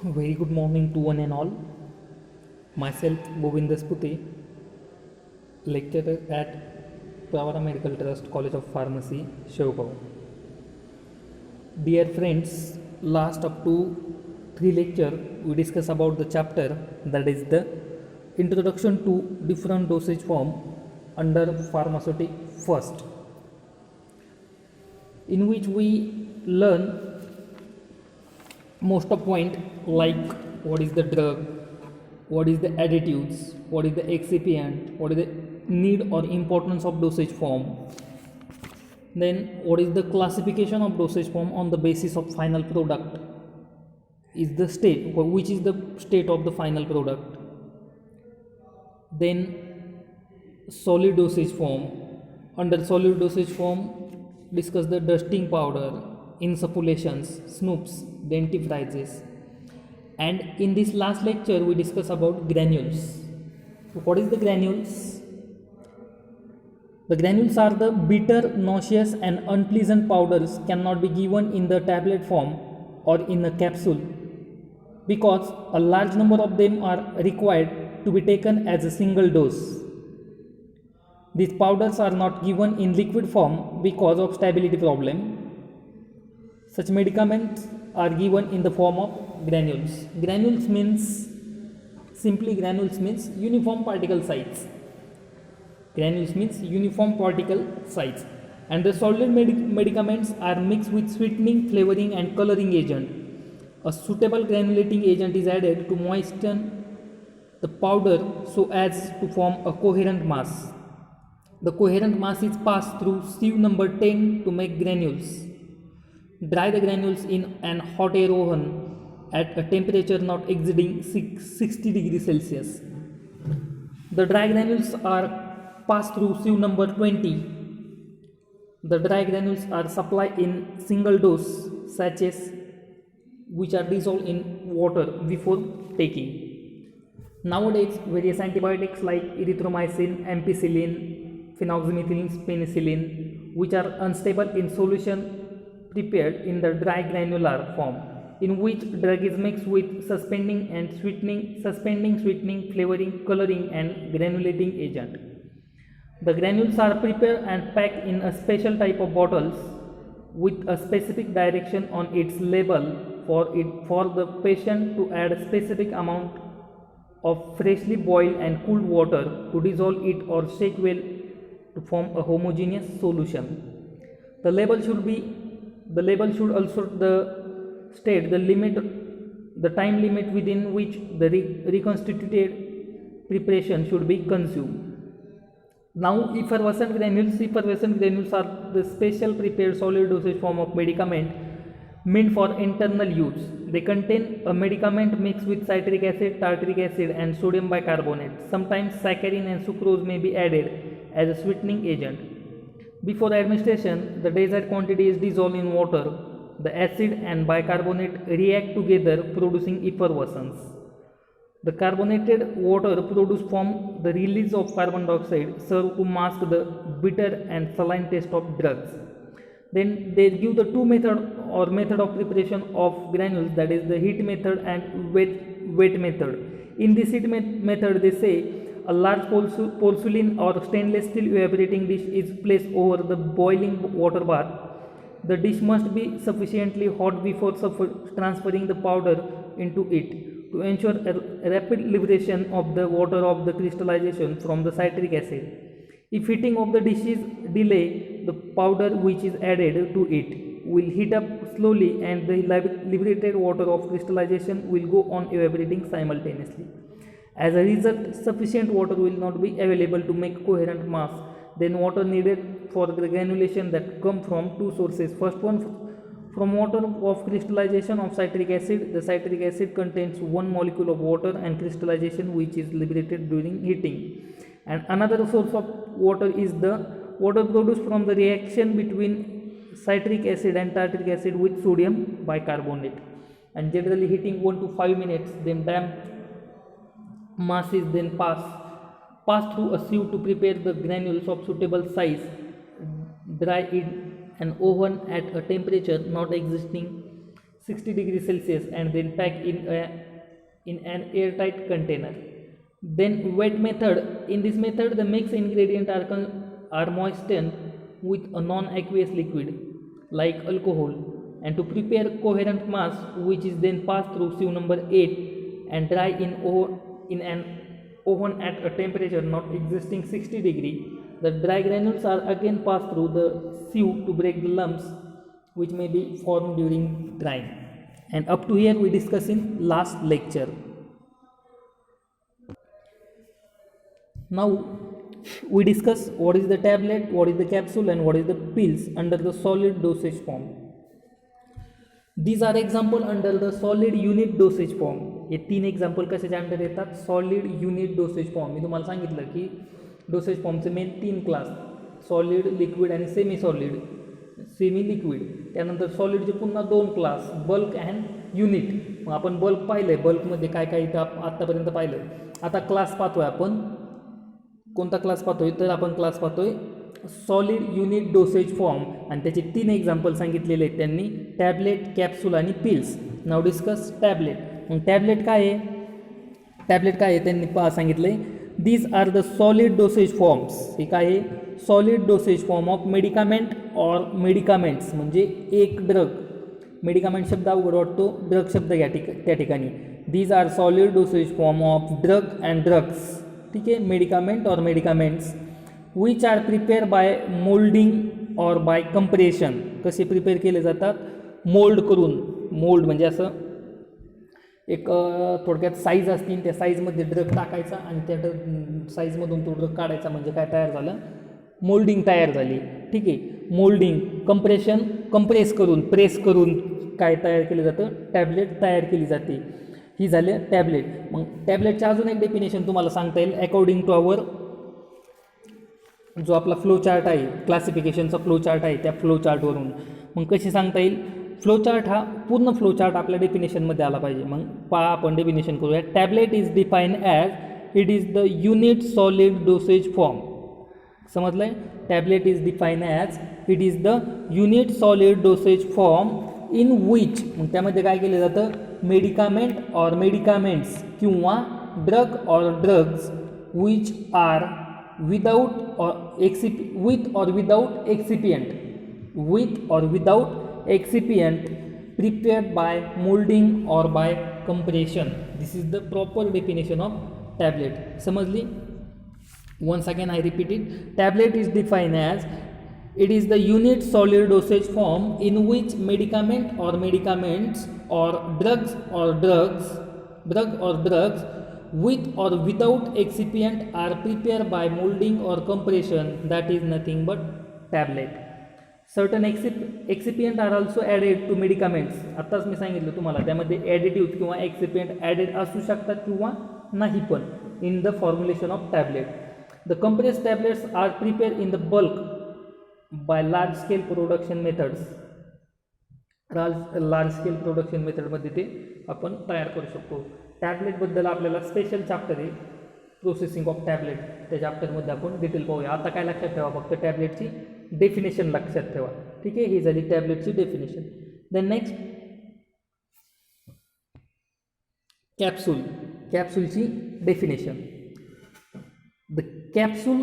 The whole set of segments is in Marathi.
Very good morning to one and all. Myself, Govind Despute, lecturer at Pravara Medical Trust, College of Pharmacy, Shivagaon. Dear friends, last up to 3 lecture, we discuss about the chapter that is the Introduction to Different Dosage Form under Pharmaceutic First, in which we learn most of point like what is the drug, what is the additives, what is the excipient, what is the need or importance of dosage form, then what is the classification of dosage form on the basis of final product, is the state, which is the state of the final product, then solid dosage form. Under solid dosage form, discuss the dusting powder, insufflations, snoops, dentifrices, and in this last lecture we discuss about granules. What is the granules? The granules are the bitter, nauseous and unpleasant powders cannot be given in the tablet form or in a capsule because a large number of them are required to be taken as a single dose. These powders are not given in liquid form because of stability problem. Such medicaments are given in the form of granules. Granules means uniform particle size. Granules means uniform particle size. And the solid medicaments are mixed with sweetening, flavoring and coloring agent. A suitable granulating agent is added to moisten the powder so as to form a coherent mass. The coherent mass is passed through sieve number 10 to make granules. Dry the granules in an hot air oven at a temperature not exceeding 60 degrees Celsius. The dry granules are passed through sieve number 20. The dry granules are supplied in single dose sachets which are dissolved in water before taking. Nowadays, various antibiotics like erythromycin, ampicillin, phenoxymethyl penicillin, which are unstable in solution, prepared in the dry granular form, in which drug is mixed with suspending, sweetening, flavoring, coloring and granulating agent. The granules are prepared and packed in a special type of bottles with a specific direction on its label for the patient to add a specific amount of freshly boiled and cooled water to dissolve it or shake well to form a homogeneous solution. The label should also state the time limit within which the reconstituted preparation should be consumed. Now, effervescent granules are the special prepared solid dosage form of medicament meant for internal use. They contain a medicament mixed with citric acid, tartaric acid and sodium bicarbonate. Sometimes saccharin and sucrose may be added as a sweetening agent. Before administration, the desired quantity is dissolved in water. The acid and bicarbonate react together, producing effervescence. The carbonated water produced from the release of carbon dioxide serve to mask the bitter and saline taste of drugs. Then they give the two method of preparation of granules, that is the heat method and wet method. In this heat method, they say a large porcelain or stainless steel evaporating dish is placed over the boiling water bath. The dish must be sufficiently hot before transferring the powder into it to ensure a rapid liberation of the water of the crystallization from the citric acid. If heating of the dish is delayed, the powder which is added to it will heat up slowly and the liberated water of crystallization will go on evaporating simultaneously. As a result, sufficient water will not be available to make coherent mass. Then water needed for the granulation that come from two sources. First one from water of crystallization of citric acid. The citric acid contains one molecule of water and crystallization which is liberated during heating. And another source of water is the water produced from the reaction between citric acid and tartaric acid with sodium bicarbonate. And generally heating 1 to 5 minutes, then damp mass is then passed through a sieve to prepare the granules of suitable size. Dry in an oven at a temperature not exceeding 60 degrees Celsius and then pack in an airtight container. Then wet method. In this method, the mixed ingredients are moistened with a non-aqueous liquid like alcohol, and to prepare coherent mass, which is then passed through sieve number 8 and dry in an oven at a temperature not exceeding 60 degree. The dry granules are again passed through the sieve to break the lumps which may be formed during drying. And up to here we discuss in last lecture. Now we discuss what is the tablet, what is the capsule, and what is the pills under the solid dosage form. These are example under the solid unit dosage form. हे 3 एक्झाम्पल कशाच्या अंडर येतात? Solid unit dosage form. मी तुम्हाला सांगितलं की डोसेज फॉर्मचे मेन 3 क्लास, सॉलिड, लिक्विड आणि सेमी सॉलिड, सेमी लिक्विड. त्यानंतर सॉलिडचे पुन्हा 2 क्लास, बल्क अँड युनिट. मग आपण बल्क पाहिलं, बल्कमध्ये काय काय इथं आत्तापर्यंत पाहिलं. आता क्लास पाहतोय आपण. कोणता क्लास पाहतोय? तर आपण क्लास पाहतोय सॉलिड युनिट डोसेज फॉर्म, आणि त्याचे 3 एक्झाम्पल सांगितलेले आहेत त्यांनी, टॅबलेट, कॅप्सूल आणि पिल्स. नाव डिस्कस टॅबलेट. मग टॅबलेट काय आहे? टॅबलेट काय आहे त्यांनी सांगितलं आहे, these are the solid dosage forms. हे काय आहे? Solid dosage form of medicament or medicaments, म्हणजे एक ड्रग. मेडिकामेंट शब्द अवघड वाटतो, ड्रग शब्द घ्या त्या ठिकाणी. These are solid dosage form of drug and drugs. ठीक आहे, medicament or medicaments which are prepare by moulding or by compression. कसे प्रिपेअर केले जातात? मोल्ड करून. मोल्ड म्हणजे असं एक थोडक्यात साईज असतील, त्या साईजमध्ये ड्रग टाकायचा आणि त्या साईजमधून तो ड्रग काढायचा, म्हणजे काय तयार झालं? मोल्डिंग तयार झाली. ठीक आहे, मोल्डिंग. कंप्रेशन, कंप्रेस करून, प्रेस करून काय तयार केलं जातं? टॅबलेट तयार केली जाते. ही झाले टॅबलेट. मग टॅबलेटचं अजून एक डेफिनेशन तुम्हाला सांगता येईल अकॉर्डिंग टू आवर जो आपला फ्लो चार्ट आहे, क्लासिफिकेशनचा फ्लो चार्ट आहे, त्या फ्लो चार्टवरून. मग कशी सांगता येईल? फ्लो चार्ट हा पूर्ण फ्लो चार्ट आपल्या डेफिनेशनमध्ये आला पाहिजे. मग पहा आपण डेफिनेशन करूया. Tablet is define as it is the unit solid dosage form. समजलं आहे? Tablet is define as it is the unit solid dosage form in which, मग त्यामध्ये काय केलं जातं? मेडिकामेंट ऑर मेडिकामेंट्स किंवा drug or drugs which are without or with or without excipient, with or without excipient prepared by molding or by compression. This is the proper definition of tablet. समजली? Once again I repeat it. Tablet is defined as it is the unit solid dosage form in which medicament or medicaments or drugs with or without excipient are prepared by molding or compression. That is nothing but tablet. Certain excipient are also added to medicaments. आत्ताच मी सांगितलं तुम्हाला, त्यामध्ये ॲडिटिव्ह किंवा एक्सिपियंट ॲडेड असू शकतात किंवा नाही पण in the formulation of tablet. The compress tablets are prepare in the bulk by large scale production methods. Large scale production मेथडमध्ये ते आपण तयार करू शकतो. टॅबलेटबद्दल आपल्याला स्पेशल चॅप्टर आहे, प्रोसेसिंग ऑफ टॅबलेट. त्या चॅप्टरमध्ये आपण डिटेल पाहूया. आता काय लक्षात ठेवा? फक्त टॅबलेटची डेफिनेशन लक्षात ठेवा. ठीक आहे, ही झाली टॅबलेटची डेफिनेशन. Then next capsule. कॅप्सूलची definition. The capsule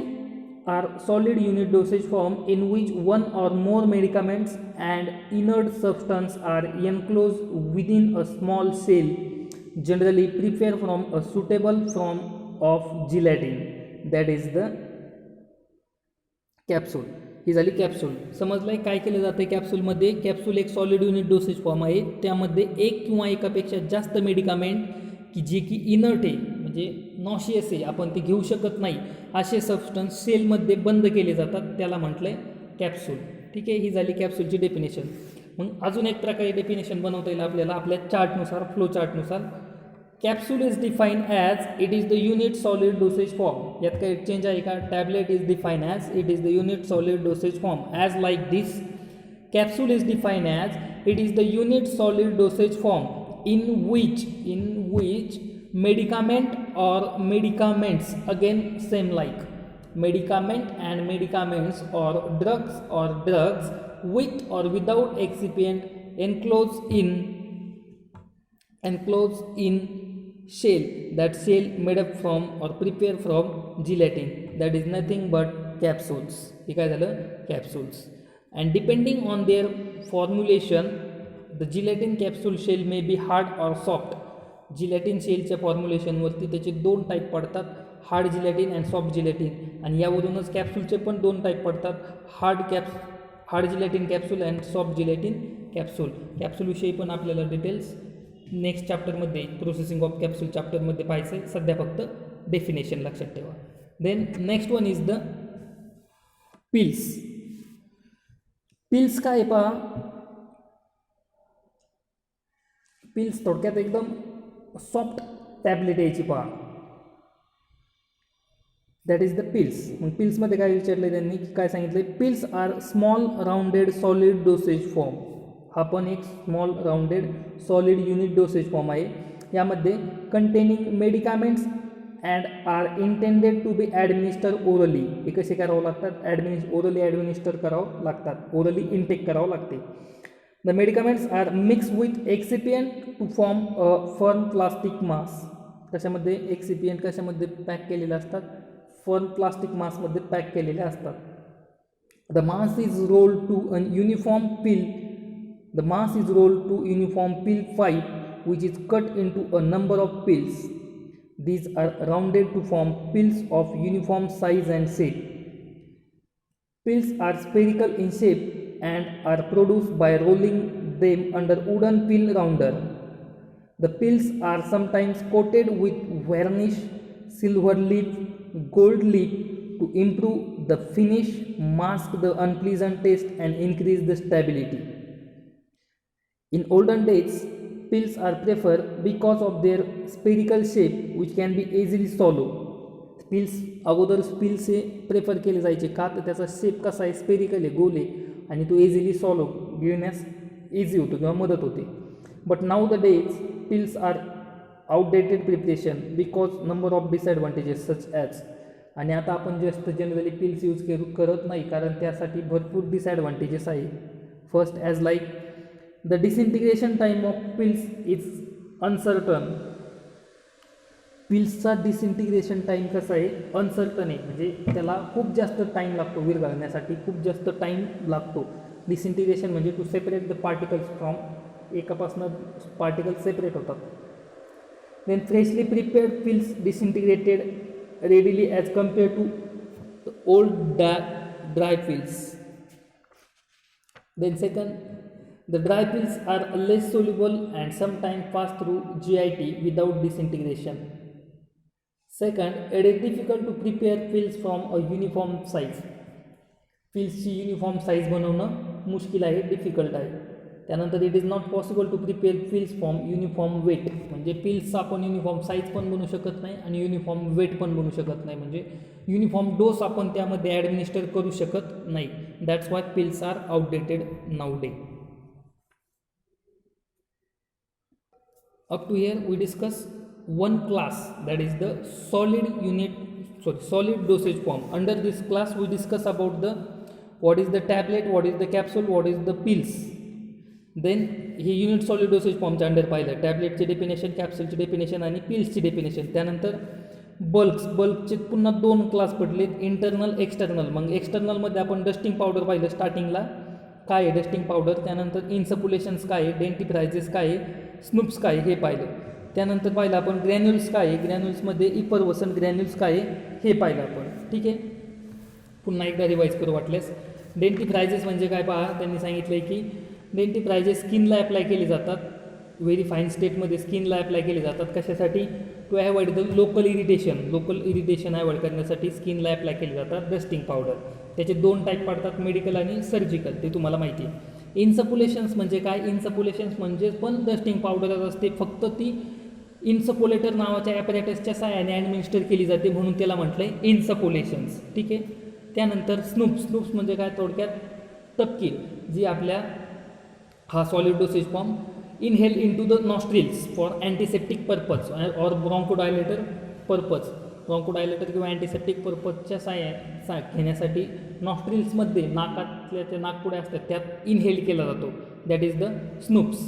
are solid unit dosage form in which one or more medicaments and inert substance are enclose within a small cell, generally prepare from a suitable form of gelatin. That is the capsule. ही झाली कॅप्सूल. समजलं आहे काय केलं जातं कॅप्सूलमध्ये? कॅप्सूल एक सॉलिड युनिट डोसेज फॉर्म आहे. त्यामध्ये एक किंवा एकापेक्षा जास्त मेडिकामेंट की जे की इनर्ट आहे, म्हणजे नॉशियस आहे, आपण ते घेऊ शकत नाही, असे सबस्टन्स सेलमध्ये बंद केले जातात, त्याला म्हटलं आहे कॅप्सूल. ठीक आहे, ही झाली कॅप्सूलची डेफिनेशन. मग अजून एक प्रकारे डेफिनेशन बनवता येईल आपल्याला आपल्या चार्टनुसार, फ्लो चार्टनुसार. Capsule is define as it is the unit solid dosage form. यात काही चेंज आहे का? Tablet is define as it is the unit solid dosage form as like this. Capsule is define as it is the unit solid dosage form in which medicament or medicaments, again same like medicament and medicaments or drugs with or without excipient enclosed in enclosed in shell, that shell made up from or prepared from gelatin, that is nothing but capsules. हे काय झालं, capsules. And depending on their formulation, the gelatin capsule shell may be hard or soft. जिलॅटिन शेलच्या फॉर्म्युलेशनवरती त्याचे दोन टाईप पडतात, hard gelatin and soft gelatin, आणि यावरूनच कॅप्सूलचे पण दोन टाईप पडतात, hard gelatin capsule and soft gelatin capsule. कॅप्सूलविषयी पण आपल्याला डिटेल्स नेक्स्ट चॅप्टरमध्ये, प्रोसेसिंग ऑफ कॅप्सूल चॅप्टरमध्ये पाहायचं आहे. सध्या फक्त डेफिनेशन लक्षात ठेवा. Then next one is the pills. Pills काय पहा, पिल्स थोडक्यात एकदम सॉफ्ट टॅबलेट यायची पहा, दॅट इज द पिल्स. मग पिल्समध्ये काय विचारलं त्यांनी, की काय सांगितलं, pills are small rounded solid dosage form. हा पण एक small rounded solid unit dosage form आहे. यामध्ये containing medicaments and are intended to be administer orally. हे कसे करावं लागतात, ओरली ॲडमिनिस्टर करावं लागतात, ओरली इनटेक करावं लागते. The medicaments are mixed with excipient to form a firm plastic mass. कशामध्ये एक्सिपियंट कशामध्ये पॅक केलेले असतात, फर्म प्लास्टिक मासमध्ये पॅक केलेले असतात. The mass is rolled to a uniform pill. The mass is rolled to uniform pill pipe which is cut into a number of pills. These are rounded to form pills of uniform size and shape. Pills are spherical in shape and are produced by rolling them under wooden pill rounder. The pills are sometimes coated with varnish, silver leaf, gold leaf to improve the finish, mask the unpleasant taste and increase the stability. In olden days, pills are preferred because of their spherical shape which can be easily swallowed. Pills अगोदर पिल्स हे प्रेफर केले जायचे का, तर त्याचा शेप कसा आहे, स्पेरिकल आहे, गोल आहे, आणि तो इझिली सॉल्व गिळण्यास इझी होतो किंवा मदत होते. But now the days pills are outdated preparation because number of disadvantages such as. आणि आता आपण जास्त जनरली पिल्स यूज करत नाही, कारण त्यासाठी भरपूर डिसएडव्हान्टेजेस आहे. First as like the disintegration time of pills is uncertain. पिल्सचा डिसइंटिग्रेशन टाईम कसा आहे, अनसर्टन आहे, म्हणजे त्याला खूप जास्त टाईम लागतो विरघळण्यासाठी, खूप जास्त टाईम लागतो. डिसइंटिग्रेशन म्हणजे to separate the particles from, एकापासून पार्टिकल सेपरेट होतात. Then freshly prepared pills disintegrated readily as compare to old dry pills. Then second, the dry pills are less soluble and sometimes pass through GIT without disintegration. Second, it is difficult to prepare pills from a uniform size. पिल्सची युनिफॉर्म साईज बनवणं मुश्किल आहे, डिफिकल्ट आहे. त्यानंतर it is not possible to prepare pills from uniform weight. म्हणजे पिल्सचा आपण युनिफॉर्म साईज पण बनवू शकत नाही आणि युनिफॉर्म वेट पण बनवू शकत नाही, म्हणजे युनिफॉर्म डोस आपण त्यामध्ये ॲडमिनिस्टर करू शकत नाही. That's why pills are outdated nowadays. Up to here we discuss one class, that is the solid dosage form. Under this class we discuss about the what is the tablet, what is the capsule, what is the pills. Then हे युनिट सॉलिड डोसेज फॉर्मच्या अंडर पाहिलं, टॅबलेटचे डेफिनेशन, कॅप्सूलचे डेफिनेशन आणि पिल्सची डेफिनेशन. त्यानंतर बल्कचे पुन्हा दोन क्लास पडले, इंटरनल एक्सटर्नल. मग एक्सटर्नलमध्ये आपण डस्टिंग पावडर पाहिलं स्टार्टिंगला, काय आहे डस्टिंग पावडर. त्यानंतर इन्सपुलेशन्स काय आहे, डेंटिफ्रायझेस काय आहे, स्नूप्स काय हे पाहिलं. त्यानंतर पाहिलं आपण ग्रॅन्युल्स काय आहे, ग्रॅन्युल्समध्ये इपरवसन ग्रॅन्युल्स काय आहे हे पाहिलं आपण. ठीक आहे, पुन्हा एकदा रिवाईज करू वाटल्यास. डेंटिफ्रायझेस म्हणजे काय पहा, त्यांनी सांगितलं आहे की डेंटिफ्रायझेस स्किनला अप्लाय केले जातात, व्हेरी फाईन स्टेटमध्ये स्किनला अप्लाय केले जातात. कशासाठी, to avoid the local irritation avoid करण्यासाठी स्किनला अप्लाय केले जातात डस्टिंग पावडर. त्याचे दोन टाईप पडतात, मेडिकल आणि सर्जिकल, ते तुम्हाला माहिती आहे. इन्सपुलेशन्स म्हणजे काय, इन्सपुलेशन्स म्हणजे पण डस्टिंग पावडरच असते, फक्त ती इन्सपोलेटर नावाच्या ॲपरेटसच्या सहाय्याने ॲडमिनिस्टर केली जाते, म्हणून त्याला म्हटलं आहे इन्सपुलेशन्स. ठीक आहे. त्यानंतर स्नूप्स म्हणजे काय, थोडक्यात तपकीर, जी आपल्या हा solid dosage form inhale into the nostrils for antiseptic purpose और ब्रॉन्कोडायलेटर पर्पज. ब्रॉन्कोडायलेटर किंवा अँटीसेप्टिक पर्पजच्या सहाय्या घेण्यासाठी नॉस्ट्रिल्समध्ये नाकातल्या त्या नाकपुड्या असतात त्यात इनहेल केला जातो, that is the snuffs.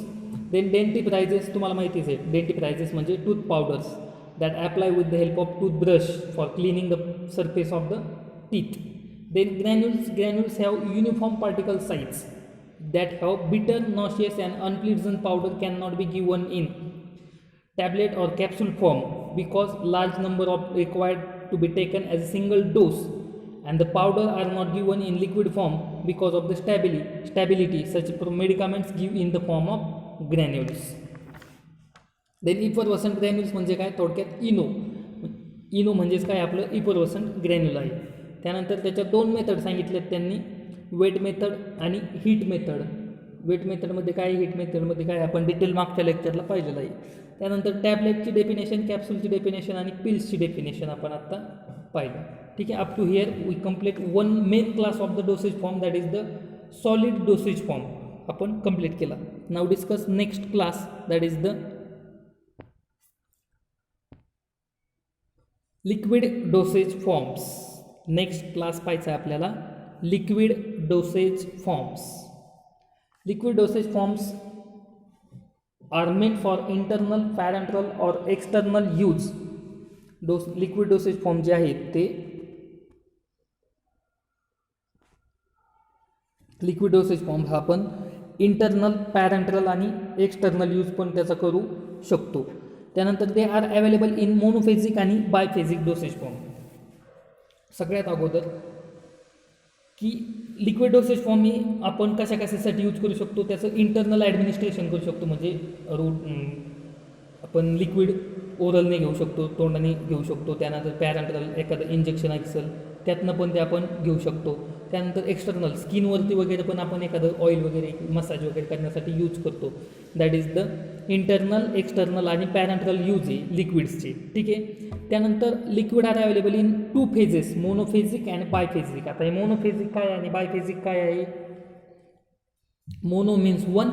Then dentifrices तुम्हाला माहितीच आहे. डेंटिफ्रायझेस म्हणजे tooth powders that apply with the help of toothbrush for cleaning the surface of the teeth. Then granules have uniform particle size that have bitter, nauseous and unpleasant powder cannot be given in tablet or capsule form because large number of required to be taken as a single dose, and the powder are not given in liquid form because of the stability such medicaments give in the form of granules. Then effervescent granules म्हणजे काय, थोडक्यात इनो म्हणजेच काय आपलं इफरवसंट ग्रॅन्युल आहे. त्यानंतर त्याच्या दोन मेथड सांगितलेत त्यांनी, वेट मेथड आणि हीट मेथड. वेट मेथडमध्ये काय, हीट मेथडमध्ये काय आपण डिटेल मागच्या लेक्चरला पाहिलेलं आहे. त्यानंतर टॅबलेटची डेफिनेशन, कॅप्सूलची डेफिनेशन आणि पिल्सची डेफिनेशन आपण आत्ता पाहिलं. ठीक आहे. Up to here we complete one main class of the dosage form that is the solid dosage form आपण कंप्लीट केला. Now discuss next class that is the liquid dosage forms. Next class पाहायचा आहे आपल्याला liquid dosage forms. Liquid dosage forms are meant for internal, parenteral और external use. Liquid dosage form जे आहेत ते लिक्विड डोसेज फॉर्म हा आपण इंटरनल, पॅरेंटरल आणि एक्सटर्नल यूज पण त्याचा करू शकतो. त्यानंतर they are available in monophasic आणि बायफेजिक डोसेज फॉर्म. सगळ्यात अगोदर की लिक्विड डोसेज फॉर्म ही आपण कशा कशासाठी यूज करू शकतो, त्याचं इंटरनल ॲडमिनिस्ट्रेशन करू शकतो. म्हणजे आपण लिक्विड ओरलने घेऊ शकतो, तोंडाने घेऊ शकतो. त्यानंतर पॅरेंटरल एखादं इंजेक्शन असेल त्यातनं पण ते आपण घेऊ शकतो. त्यानंतर एक्सटर्नल स्किनवरती वगैरे पण आपण एखादं ऑइल वगैरे मसाज वगैरे करण्यासाठी यूज करतो. That is the internal, external आणि पॅरेंटरल यूज आहे लिक्विड्सचे. ठीक आहे. त्यानंतर liquid are available in two phases, monophasic and biphasic. आता हे मोनोफेजिक काय आहे आणि बायफेजिक काय आहे. Mono means one,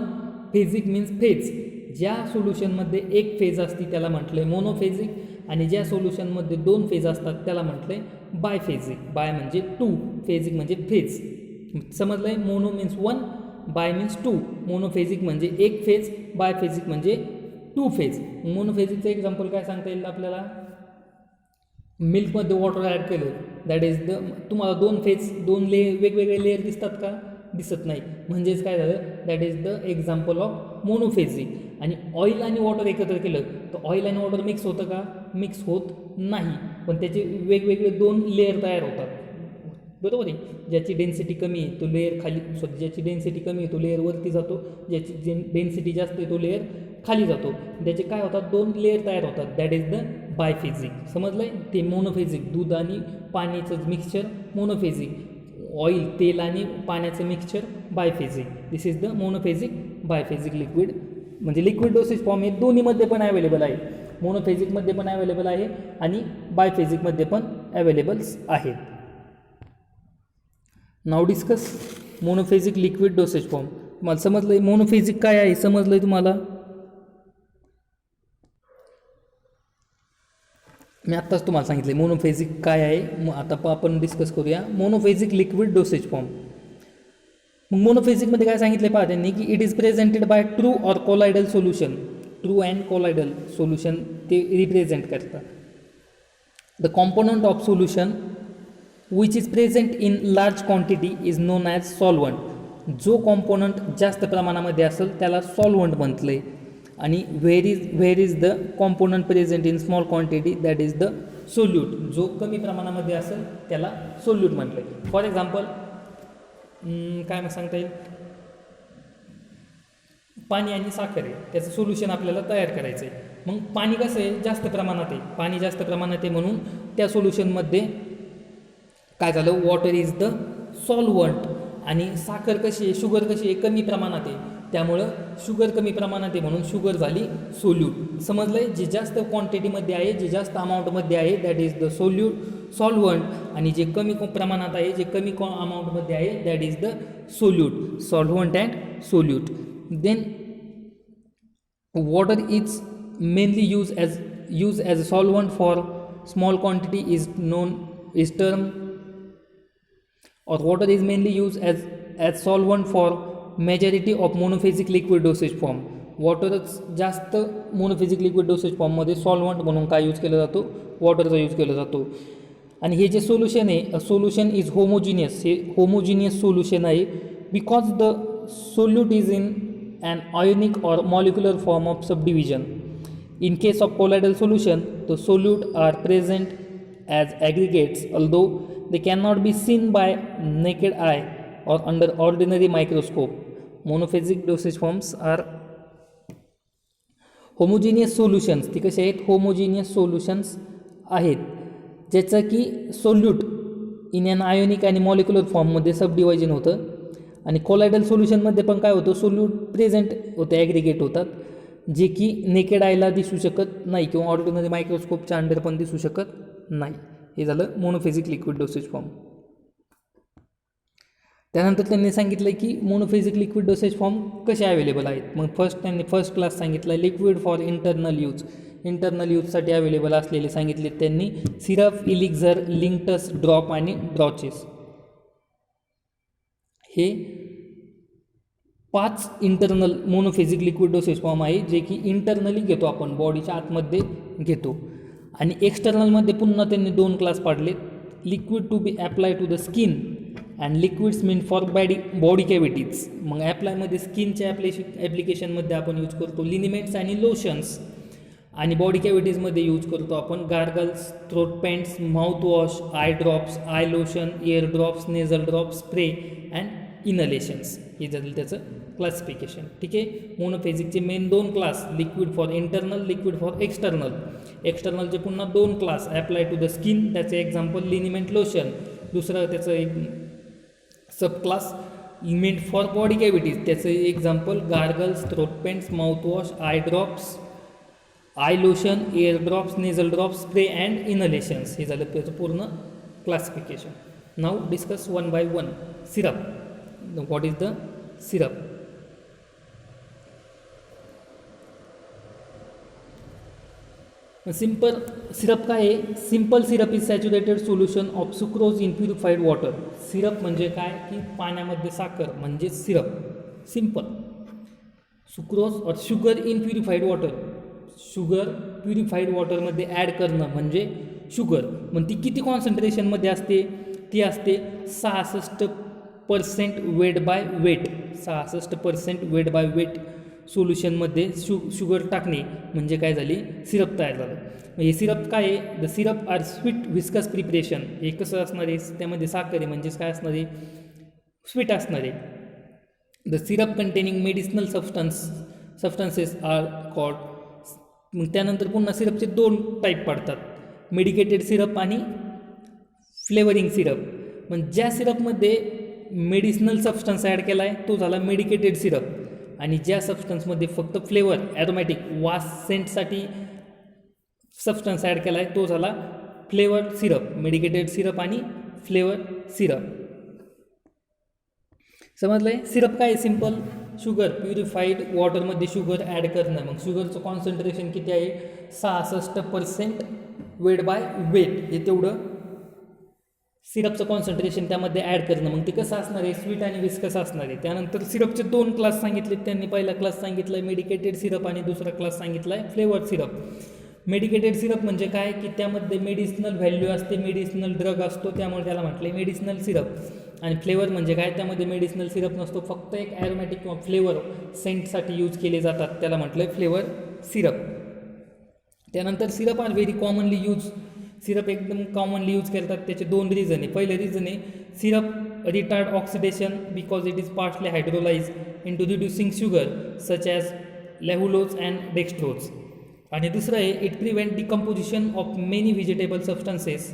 phasic means phase. ज्या सोल्युशनमध्ये एक फेज असते त्याला म्हटलं मोनोफेजिक, आणि ज्या सोल्युशनमध्ये दोन फेज असतात त्याला म्हटलं आहे बायफेजिक. बाय म्हणजे टू, फेजिक म्हणजे फेज. समजलं आहे. Mono means one, bi means two. Monophasic म्हणजे एक फेज, बायफेजिक म्हणजे टू फेज. मोनोफेजिकचं एक्झाम्पल काय सांगता येईल आपल्याला, मिल्कमध्ये वॉटर ॲड केलं दॅट इज द, तुम्हाला दोन फेज, दोन वेगवेगळे लेअर दिसतात का, दिसत नाही. म्हणजेच काय झालं, that is the example of monophasic. आणि ऑइल आणि वॉटर एकत्र केलं तर ऑइल आणि वॉटर मिक्स होतं का, मिक्स होत नाही. पण त्याचे वेगवेगळे दोन लेअर तयार होतात. बरोबर आहे. ज्याची डेन्सिटी कमी आहे तो लेअर खाली, ज्याची डेन्सिटी कमी आहे तो लेअर वरती जातो, ज्याची डेन्सिटी जास्त आहे तो लेअर खाली जातो. त्याचे काय होतात, दोन लेअर तयार होतात. That is the biphasic. समजलं आहे. ते मोनोफेजिक, दूध आणि पाण्याचं मिक्सचर मोनोफेजिक, ऑइल तेल आणि पाण्याचं mixture biphasic. This is the monophasic, biphasic liquid. म्हणजे लिक्विड डोसेज फॉर्म हे दोन्हीमध्ये पण अवेलेबल आहे. मोनोफेजिकमध्ये पण अवेलेबल आहे आणि बायफेजिकमध्ये पण अवेलेबल्स आहेत. Now discuss monophasic liquid dosage form. तुम्हाला समजलं आहे मोनोफेजिक काय आहे, समजलं आहे तुम्हाला. मी आत्ताच तुम्हाला सांगितलं मोनोफेजिक काय आहे. आता आपण डिस्कस करूया मोनोफेजिक लिक्विड डोसेज फॉर्म. मग मोनोफेजिकमध्ये काय सांगितलं पहा त्यांनी की it is presented by true or colloidal solution. True and colloidal solution ते रिप्रेझेंट करतात. The component of solution which is present in large quantity is known as solvent. जो कॉम्पोनंट जास्त प्रमाणामध्ये असेल त्याला सॉल्वंट म्हटलं आहे. आणि where is the component present in small quantity that is the solute. जो कमी प्रमाणामध्ये असेल त्याला सोल्यूट म्हटलं आहे. फॉर एक्झाम्पल काय मग सांगता येईल, पाणी आणि साखर आहे, त्याचं सोल्युशन आपल्याला तयार करायचं आहे. मग पाणी कसं आहे, जास्त प्रमाणात आहे, पाणी जास्त प्रमाणात आहे म्हणून त्या सोल्युशनमध्ये काय झालं, वॉटर इज द सॉल्वंट. आणि साखर कशी आहे, शुगर कशी आहे, कमी प्रमाणात आहे, त्यामुळं शुगर कमी प्रमाणात आहे म्हणून शुगर झाली सोल्यूट. समजलं आहे. जे जास्त क्वांटिटीमध्ये आहे, जे जास्त अमाऊंटमध्ये आहे दॅट इज द सॉल्वंट. आणि जे कमी प्रमाणात आहे, जे कमी अमाऊंटमध्ये आहे that is the solute. Solvent and solute. Then water is mainly use as a solvent for small quantity is term, or water is mainly used as solvent for majority of monophasic liquid dosage form. वॉटरच जास्त मोनोफेजिक लिक्विड डोसेज फॉर्ममध्ये सॉल्वंट म्हणून काय यूज केला जातो, वॉटरचा यूज केला जातो. आणि हे जे सोल्युशन आहे, अ सोल्युशन इज होमोजिनियस, हे होमोजिनियस सोल्युशन आहे because the solute is in an ionic or molecular form of subdivision. In case of colloidal solution, the solute are present as aggregates, although they cannot be seen by naked eye or under ordinary microscope. Monophasic dosage forms are homogeneous solutions. ती कसे आहेत, homogeneous solutions आहेत ज्याचं की सोल्यूट इन एन आयोनिक आणि मॉलिक्युलर फॉर्ममध्ये सबडिव्हायजन होतं. आणि कोलायडल सोल्युशनमध्ये पण काय होतं, सोल्यूट प्रेझेंट होते, ॲग्रिगेट होतात जे की नेकेड आयला दिसू शकत नाही किंवा ऑर्डिनरी मायक्रोस्कोपच्या अंडर पण दिसू शकत नाही. हे झालं मोनोफेजिक लिक्विड डोसेज फॉर्म. त्यानंतर त्यांनी सांगितलं की मोनोफेजिक लिक्विड डोसेज फॉर्म कसे अवेलेबल आहेत. मग त्यांनी फर्स्ट क्लास सांगितला liquid for internal use. Internal यूजसाठी अवेलेबल असलेले सांगितले त्यांनी सिरप, इलिक्झर, लिंक्टस, ड्रॉप आणि ड्रॉचेस. हे 5 internal monophasic liquid dosage form आहे जे की इंटरनली घेतो आपण, बॉडीच्या आतमध्ये घेतो. आणि एक्सटर्नलमध्ये पुन्हा त्यांनी 2 क्लास पाडले, liquid to be apply to the skin and liquids mean for body cavities. मग ॲप्लायमध्ये स्किनच्या ॲप्लिकेशनमध्ये आपण यूज करतो लिनिमेंट्स आणि लोशन्स, आणि बॉडी कॅव्हिटीजमध्ये यूज करतो आपण gargles, throat paints, mouthwash, eye drops, eye lotion, ear drops, nasal drops, spray and inhalations. हे झालं त्याचं क्लासिफिकेशन. ठीक आहे. मोनोफेजिकचे main 2 class, liquid for internal, liquid for external. एक्सटर्नलचे पुन्हा 2 class, apply to the skin, त्याचे एक्झाम्पल लिनिमेंट लोशन. दुसरं त्याचं एक sub class meant for body cavities, त्याचं example gargles, throat paints, mouthwash, eye drops, eye lotion, ear drops, nasal drops, spray and inhalations. हे झालं त्याचं पूर्ण classification. Now discuss one by one. Syrup. What is the syrup? Simple syrup काय आहे? Simple syrup is saturated solution of sucrose in purified water. Syrup म्हणजे काय की पाण्यामध्ये साखर म्हणजे सिरप. सिंपल. सुक्रोज और sugar in purified water. Sugar purified वॉटरमध्ये ॲड करणं म्हणजे शुगर. मग ती किती कॉन्सन्ट्रेशनमध्ये असते? ती असते 66% weight by weight. 66% weight by weight सोल्युशनमध्ये शुगर टाकणे म्हणजे काय झाली? सिरप तयार झालं. हे सिरप काय आहे? The syrup are sweet viscous preparation. हे कसं असणार आहे? त्यामध्ये साखर आहे म्हणजेच काय असणार आहे? स्वीट असणार आहे. The syrup containing medicinal substances are called. मग त्यानंतर पुन्हा सिरपचे 2 टाईप पडतात, मेडिकेटेड सिरप आणि फ्लेवरिंग सिरप. मग ज्या सिरपमध्ये मेडिसिनल सबस्टन्स ॲड केला आहे तो झाला मेडिकेटेड सिरप, आणि ज्या सबस्टन्समध्ये फक्त फ्लेवर, ॲरोमॅटिक, वास, सेंटसाठी सबस्टन्स ॲड केला आहे तो झाला फ्लेवर सिरप. मेडिकेटेड सिरप आणि फ्लेवर सिरप. समजलं आहे? सिरप काय? Simple sugar purified वॉटरमध्ये sugar add करणं. मग शुगरचं कॉन्सन्ट्रेशन किती आहे? 66% वेट बाय वेट. हे तेवढं सिरपचं कॉन्सन्ट्रेशन त्यामध्ये ॲड करणं. मग ते कसं असणार आहे? स्वीट आणि विस्कस असणार आहे. त्यानंतर सिरपचे 2 क्लास सांगितले त्यांनी. पहिला क्लास सांगितला आहे मेडिकेटेड सिरप आणि दुसरा क्लास सांगितला आहे फ्लेवर सिरप. मेडिकेटेड सिरप म्हणजे काय की त्यामध्ये मेडिसिनल व्हॅल्यू असते, मेडिसिनल ड्रग असतो, त्यामुळे त्याला म्हटलं आहे मेडिसिनल सिरप. आणि फ्लेवर म्हणजे काय? त्यामध्ये मेडिसिनल सिरप नसतो, फक्त एक ॲरोमॅटिक किंवा फ्लेवर सेंटसाठी यूज केले जातात, त्याला म्हटलं आहे फ्लेवर सिरप. त्यानंतर syrup are very commonly use. Syrup एकदम कॉमनली यूज करतात. त्याचे 2 रिझन आहे. पहिलं रिझन आहे syrup retard oxidation because it is partly hydrolyse into reducing sugar such as laevulose and dextrose. आणि दुसरं आहे it prevent decomposition of many vegetable substances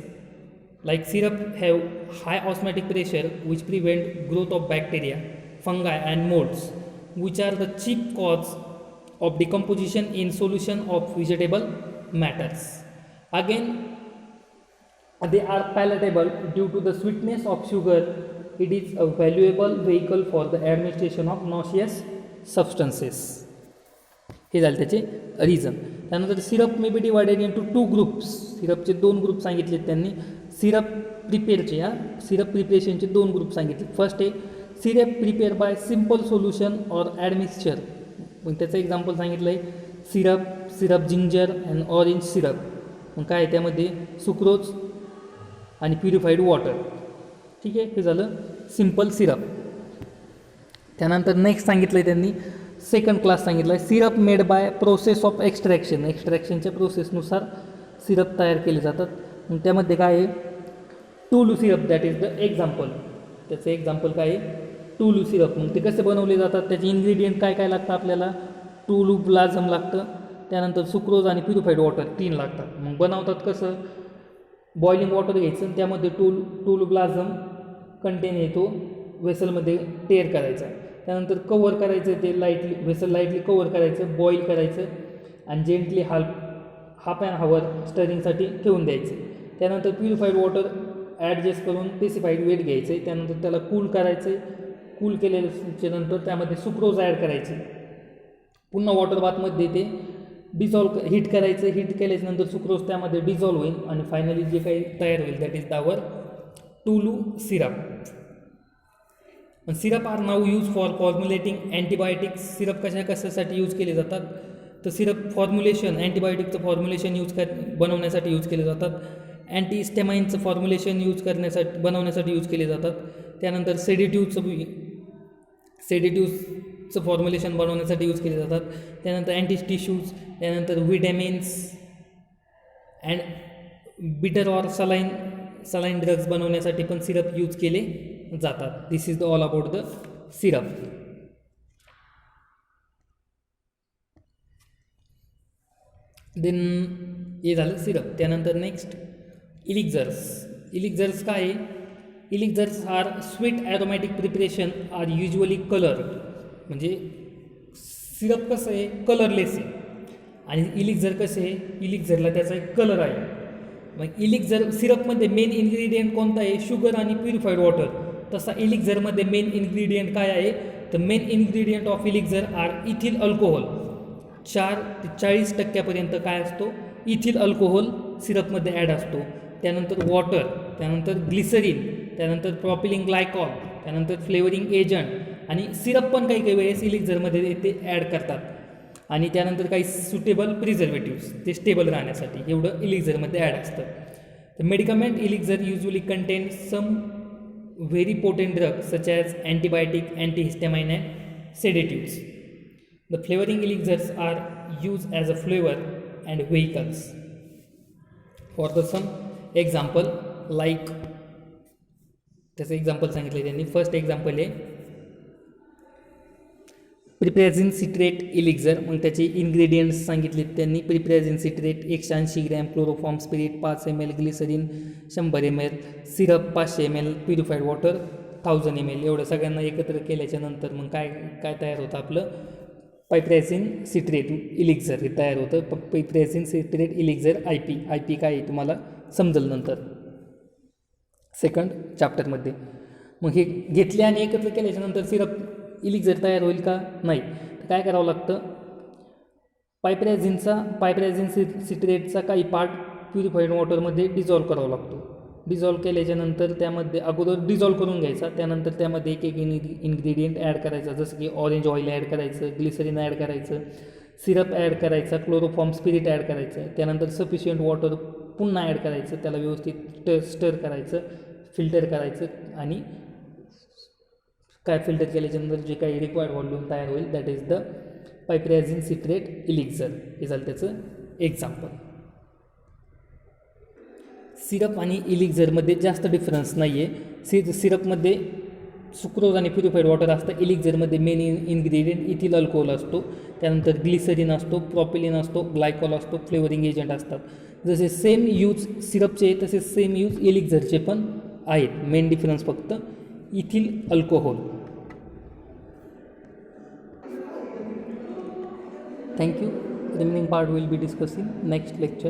like syrup have high osmotic pressure which prevent growth of bacteria, fungi and molds which are the chief cause of decomposition in solution of vegetable matters. Again they are palatable due to the sweetness of sugar. It is a valuable vehicle for the administration of nauseous substances. हे झाले त्याचे रिझन. त्यानंतर syrup may be divided into 2 groups. सिरपचे 2 ग्रुप सांगितले त्यांनी. सिरप प्रिपेअरचे सिरप प्रिपरेशनचे 2 ग्रुप सांगितले. फर्स्ट आहे syrup prepare by simple solution और ॲडमिक्सचर. मग त्याचं एक्झाम्पल सांगितलं आहे syrup ginger and orange syrup. मग काय आहे त्यामध्ये सुक्रोज आणि प्युरिफाईड वॉटर. ठीक आहे, हे झालं सिम्पल सिरप. त्यानंतर नेक्स्ट सांगितलं आहे त्यांनी सेकंड क्लास सांगितलं आहे syrup made by process of एक्स्ट्रॅक्शनच्या प्रोसेसनुसार सिरप तयार केले जातात. मग त्यामध्ये काय आहे tolu syrup, that is the example. त्याचं एक्झाम्पल काय आहे टूलू सिरप. मग ते कसे बनवले जातात, त्याचे इन्ग्रेडियंट काय काय लागतं आपल्याला, टूलू ब्लाझम लागतं, त्यानंतर सुक्रोज आणि प्युरिफाईड वॉटर 3 लागतात. मग बनवतात कसं, बॉइलिंग वॉटर घ्यायचं, त्यामध्ये टूलू ब्लाझम कंटेन येतो, वेसलमध्ये टेअर करायचा, त्यानंतर कवर करायचं, ते वेसल लाईटली कवर करायचं, बॉईल करायचं आणि जेंटली हाफ अँड हावर स्टरिंगसाठी ठेवून द्यायचं. त्यानंतर प्युरिफाईड वॉटर ॲडजस्ट करून स्पेसिफाईड वेट घ्यायचं आहे, त्यानंतर त्याला कूल करायचं, कूल केल्याच्यानंतर त्यामध्ये सुक्रोज ॲड करायचे, पुन्हा वॉटर बाथमध्ये ते हीट करायचं, हीट केल्याच्यानंतर सुक्रोज त्यामध्ये डिझॉल्व्ह होईल आणि फायनली जे काही तयार होईल that is our tolu syrup. Syrup are now use for formulating antibiotics. Syrup कशासाठी यूज केले जातात, तर सिरप फॉर्म्युलेशन, अँटीबायोटिकचं फॉर्म्युलेशन बनवण्यासाठी यूज केले जातात, अँटीहिस्टॅमाइनचं फॉर्म्युलेशन बनवण्यासाठी यूज केले जातात, त्यानंतर सेडेटिव्हचं फॉर्म्युलेशन बनवण्यासाठी यूज केले जातात, त्यानंतर अँटीटिश्यूज, त्यानंतर vitamins and bitter or saline drugs बनवण्यासाठी पण सिरप यूज केले जातात. This is all about the syrup. Then हे झालं सिरप. त्यानंतर नेक्स्ट इलिक्झर्स काय आहे, elixirs are sweet aromatic preparation are usually colour. म्हणजे सिरप कसं आहे कलरलेस आहे आणि इलिक्झर कसं आहे, इलिक्झरला त्याचा एक कलर आहे. मग इलिक्झर सिरपमध्ये मेन इन्ग्रेडियंट कोणता आहे, शुगर आणि प्युरिफाईड वॉटर. तसा इलिक्झरमध्ये मेन इन्ग्रेडियंट काय आहे, तर main ingredient of elixir are ethyl alcohol. 4 ते 40% काय असतो, इथिल अल्कोहोल सिरपमध्ये ॲड असतो. त्यानंतर वॉटर, त्यानंतर ग्लिसरीन, त्यानंतर प्रॉपिलिन ग्लायकॉल, त्यानंतर फ्लेवरिंग एजंट आणि सिरप पण काही वेळेस इलिक्झरमध्ये ते ॲड करतात. आणि त्यानंतर काही सुटेबल प्रिझर्वेटिव्स, ते स्टेबल राहण्यासाठी एवढं इलिक्झरमध्ये ॲड असतं. तर medicament elixir usually contain some very potent drug such as antibiotic, antihistamine and sedatives. The flavoring elixirs are used as a flavor and vehicles. For the some example like त्याचं एक्झाम्पल सांगितलं त्यांनी. फर्स्ट एक्झाम्पल आहे पिप्रेझिन सिट्रेट इलिक्झर. मग त्याचे इन्ग्रेडियंट्स सांगितले त्यांनी. Piperazine citrate 180 gram, chloroform spirit 5 ml, glycerine 100 ml, syrup 500 ml, purified water 1000 ml. एवढं सगळ्यांना एकत्र केल्याच्या नंतर मग काय तयार होतं आपलं पायप्रेझिन सिट्रेट इलिक्झर हे तयार होतं. पायप्रेझिन सिट्रेट इलिक्झर IP काय आहे तुम्हाला समजेल नंतर सेकंड चॅप्टरमध्ये. मग हे घेतले आणि एकत्र केल्याच्यानंतर सिरप इलिक्झर तयार होईल का, नाही. तर काय करावं लागतं, पायप्रेझिन सिट्रेटचा काही पार्ट प्युरिफाईड वॉटरमध्ये डिझॉल्व्ह करावा लागतो. डिझॉल्व्ह केल्याच्यानंतर त्यामध्ये अगोदर डिझॉल्व्ह करून घ्यायचा, त्यानंतर त्यामध्ये एक इन्ग्रेडियंट ॲड करायचा, जसं की ऑरेंज ऑइल ॲड करायचं, ग्लिसरीन ॲड करायचं, सिरप ॲड करायचा, क्लोरोफॉर्म स्पिरिट ॲड करायचं, त्यानंतर सफिशियंट वॉटर पुन्हा ॲड करायचं, त्याला व्यवस्थित स्टर करायचं, फिल्टर करायचं आणि काय फिल्टर केल्याच्यानंतर जे काही रिक्वायर्ड व्हॉल्यूम तयार होईल दॅट इज द पायप्रेझिन सिट्रेट इलिक्झर. हे झालं त्याचं एक्झाम्पल. सिरप आणि इलिक्झरमध्ये जास्त डिफरन्स नाही आहे. सिरपमध्ये सुक्रोज आणि प्युरिफाईड वॉटर असतं, इलिक्झरमध्ये मेन इन्ग्रेडियंट इथिल अल्कोहोल असतो, त्यानंतर ग्लिसरीन असतो, प्रॉपिलिन असतो, ग्लायकॉल असतो, फ्लेवरिंग एजंट असतात. जसे सेम यूज सिरपचे तसे सेम यूज इलिक्झरचे पण आहेत. मेन डिफरन्स फक्त ethyl alcohol. Thank you. Remaining part will be discussing next lecture.